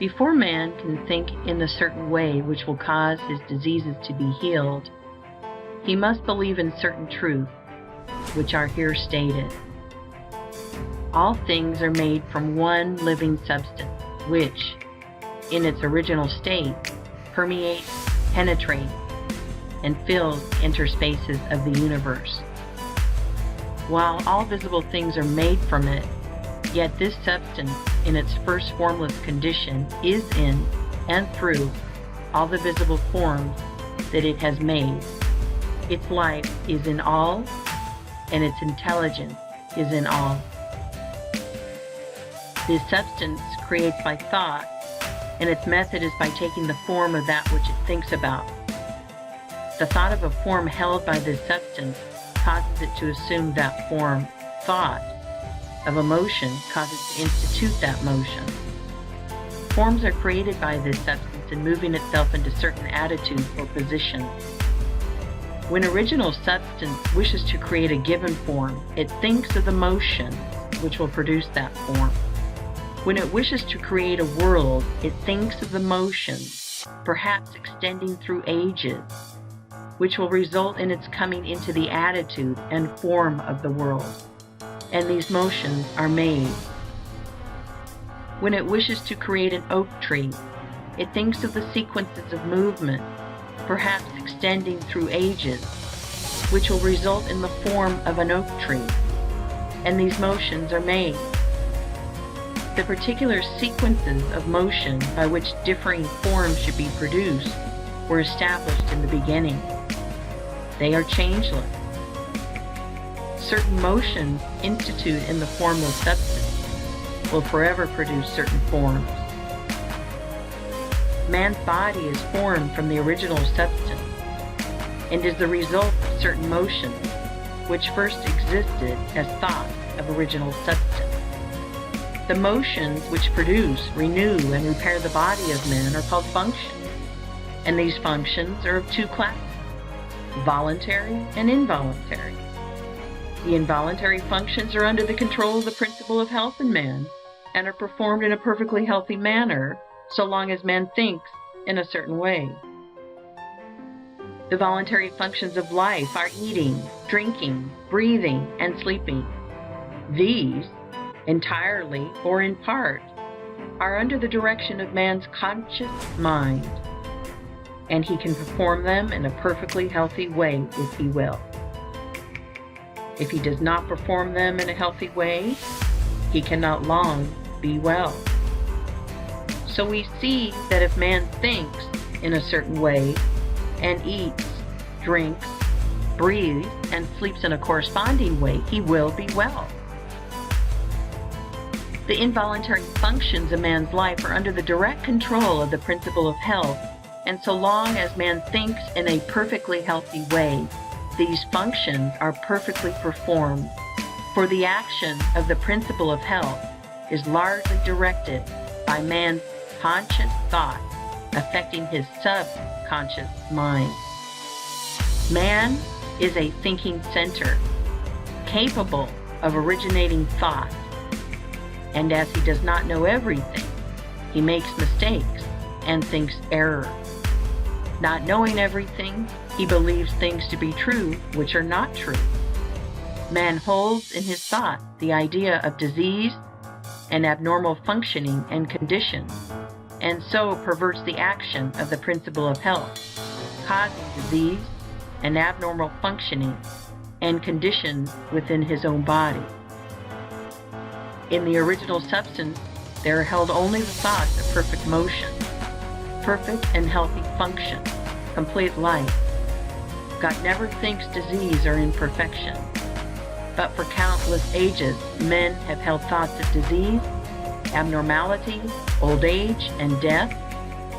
Before man can think in the certain way which will cause his diseases to be healed, he must believe in certain truths, which are here stated. All things are made from one living substance, which, in its original state, permeates, penetrates, and fills interspaces of the universe. While all visible things are made from it, yet this substance, in its first formless condition, is in and through all the visible forms that it has made. Its life is in all, and its intelligence is in all. This substance creates by thought, and its method is by taking the form of that which it thinks about. The thought of a form held by this substance causes it to assume that form. Thought of a motion causes it to institute that motion. Forms are created by this substance in moving itself into certain attitudes or positions. When original substance wishes to create a given form, it thinks of the motion which will produce that form. When it wishes to create a world, it thinks of the motions, perhaps extending through ages, which will result in its coming into the attitude and form of the world, and these motions are made. When it wishes to create an oak tree, it thinks of the sequences of movement, perhaps extending through ages, which will result in the form of an oak tree, and these motions are made. The particular sequences of motion by which differing forms should be produced were established in the beginning. They are changeless. Certain motions instituted in the formless substance will forever produce certain forms. Man's body is formed from the original substance and is the result of certain motions which first existed as thoughts of original substance. The motions which produce, renew, and repair the body of man are called functions, and these functions are of two classes: voluntary and involuntary. The involuntary functions are under the control of the principle of health in man and are performed in a perfectly healthy manner so long as man thinks in a certain way. The voluntary functions of life are eating, drinking, breathing, and sleeping. These, entirely or in part, are under the direction of man's conscious mind, and he can perform them in a perfectly healthy way if he will. If he does not perform them in a healthy way, he cannot long be well. So we see that if man thinks in a certain way and eats, drinks, breathes, and sleeps in a corresponding way, he will be well. The involuntary functions of man's life are under the direct control of the principle of health, and so long as man thinks in a perfectly healthy way, these functions are perfectly performed, for the action of the principle of health is largely directed by man's conscious thought affecting his subconscious mind. Man is a thinking center, capable of originating thought, and as he does not know everything, he makes mistakes and thinks error. Not knowing everything, he believes things to be true which are not true. Man holds in his thought the idea of disease and abnormal functioning and conditions, and so perverts the action of the principle of health, causing disease and abnormal functioning and conditions within his own body. In the original substance, there are held only the thoughts of perfect motion, perfect and healthy function, complete life. God never thinks disease or imperfection, but for countless ages, men have held thoughts of disease, abnormality, old age, and death,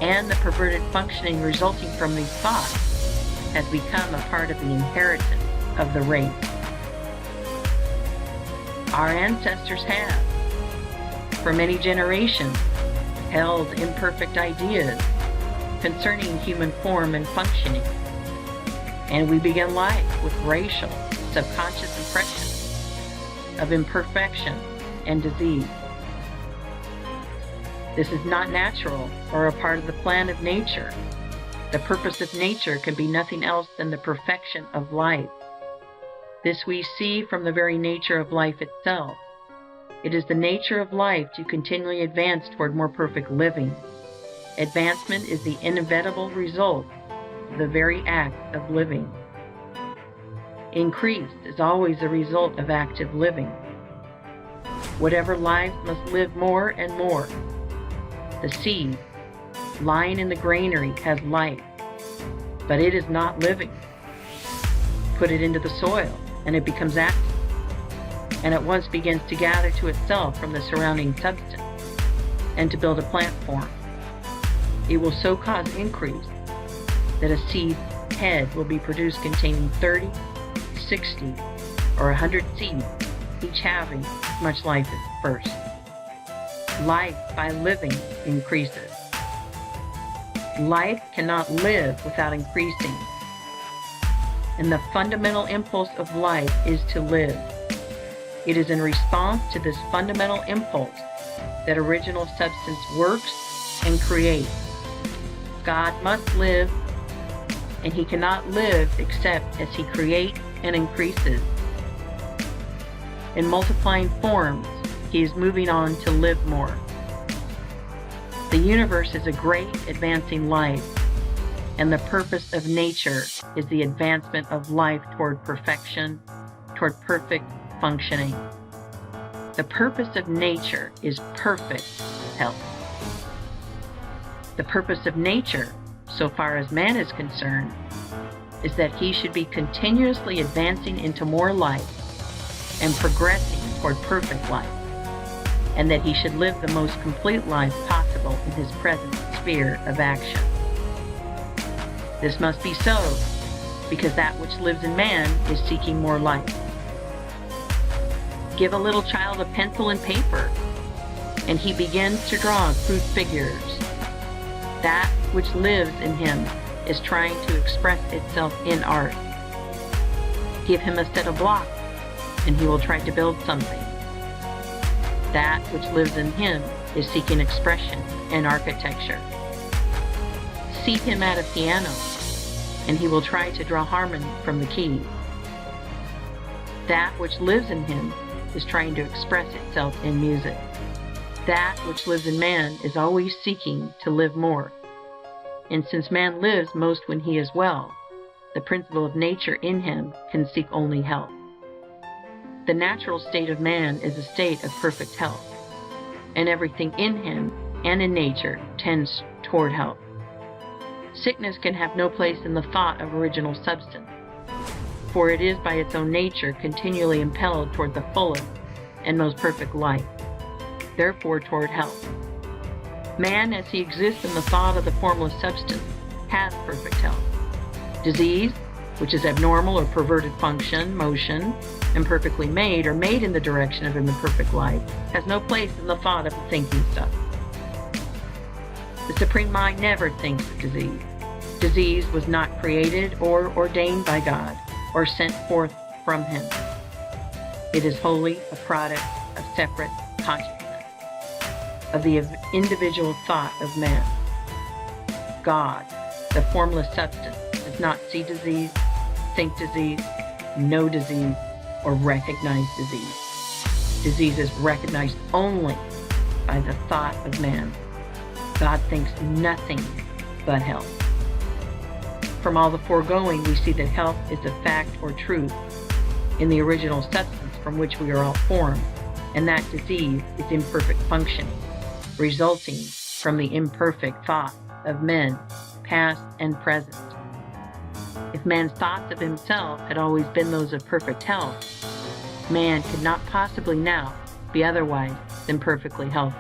and the perverted functioning resulting from these thoughts has become a part of the inheritance of the race. Our ancestors have, for many generations, held imperfect ideas concerning human form and functioning, and we begin life with racial, subconscious impressions of imperfection and disease. This is not natural or a part of the plan of nature. The purpose of nature can be nothing else than the perfection of life. This we see from the very nature of life itself. It is the nature of life to continually advance toward more perfect living. Advancement is the inevitable result of the very act of living. Increase is always a result of active living. Whatever lives must live more and more. The seed lying in the granary has life, but it is not living. Put it into the soil, and it becomes active, and at once begins to gather to itself from the surrounding substance, and to build a plant form. It will so cause increase that a seed head will be produced containing 30, 60, or 100 seeds, each having as much life as the first. Life by living increases. Life cannot live without increasing, and the fundamental impulse of life is to live. It is in response to this fundamental impulse that original substance works and creates. God must live, and He cannot live except as He creates and increases. In multiplying forms, He is moving on to live more. The universe is a great advancing life, and the purpose of nature is the advancement of life toward perfection, toward perfect functioning. The purpose of nature is perfect health. The purpose of nature, so far as man is concerned, is that he should be continuously advancing into more life and progressing toward perfect life, and that he should live the most complete life possible in his present sphere of action. This must be so, because that which lives in man is seeking more life. Give a little child a pencil and paper, and he begins to draw crude figures. That which lives in him is trying to express itself in art. Give him a set of blocks, and he will try to build something. That which lives in him is seeking expression in architecture. Seat him at a piano, and he will try to draw harmony from the keys. That which lives in him is trying to express itself in music. That which lives in man is always seeking to live more. And since man lives most when he is well, the principle of nature in him can seek only health. The natural state of man is a state of perfect health, and everything in him and in nature tends toward health. Sickness can have no place in the thought of original substance, for it is by its own nature continually impelled toward the fullest and most perfect life, therefore toward health. Man, as he exists in the thought of the formless substance, has perfect health. Disease, which is abnormal or perverted function, motion, imperfectly made or made in the direction of imperfect life, has no place in the thought of the thinking stuff. The Supreme Mind never thinks of disease. Disease was not created or ordained by God or sent forth from Him. It is wholly a product of separate consciousness, of the individual thought of man. God, the formless substance, does not see disease, think disease, know disease, or recognize disease. Disease is recognized only by the thought of man. God thinks nothing but health. From all the foregoing, we see that health is a fact or truth in the original substance from which we are all formed, and that disease is imperfect functioning, resulting from the imperfect thought of men, past and present. If man's thoughts of himself had always been those of perfect health, man could not possibly now be otherwise than perfectly healthy.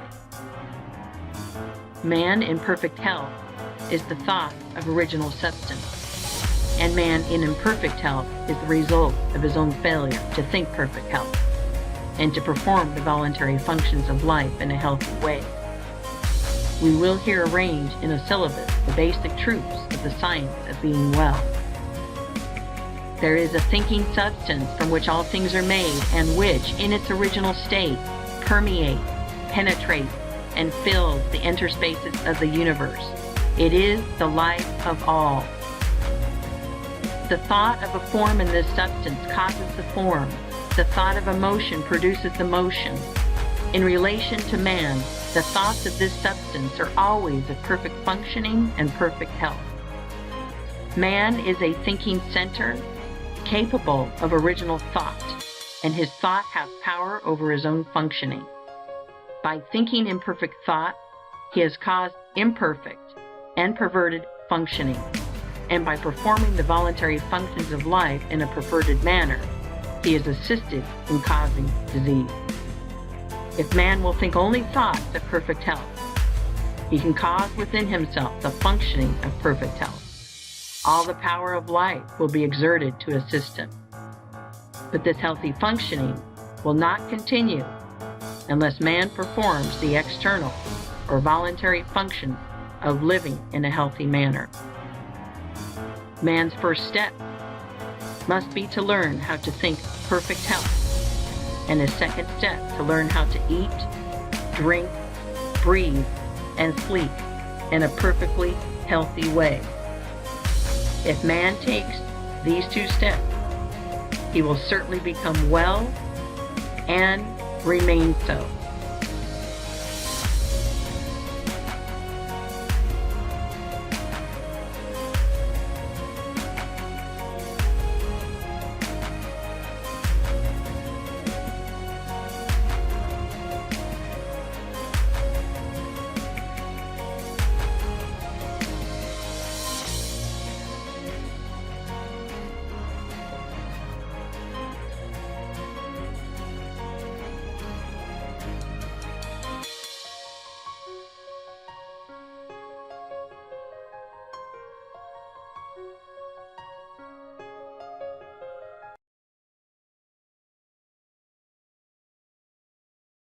Man in perfect health is the thought of original substance, and man in imperfect health is the result of his own failure to think perfect health and to perform the voluntary functions of life in a healthy way. We will here arrange in a syllabus the basic truths of the science of being well. There is a thinking substance from which all things are made, and which, in its original state, permeates, penetrates, and fills the interspaces of the universe. It is the life of all. The thought of a form in this substance causes the form. The thought of a motion produces the motion. In relation to man, the thoughts of this substance are always of perfect functioning and perfect health. Man is a thinking center, capable of original thought, and his thought has power over his own functioning. By thinking imperfect thought, he has caused imperfect and perverted functioning, and by performing the voluntary functions of life in a perverted manner, he is assisted in causing disease. If man will think only thoughts of perfect health, he can cause within himself the functioning of perfect health. All the power of life will be exerted to assist him. But this healthy functioning will not continue unless man performs the external or voluntary function of living in a healthy manner. Man's first step must be to learn how to think perfect health, and his second step to learn how to eat, drink, breathe, and sleep in a perfectly healthy way. If man takes these two steps, he will certainly become well and remain so.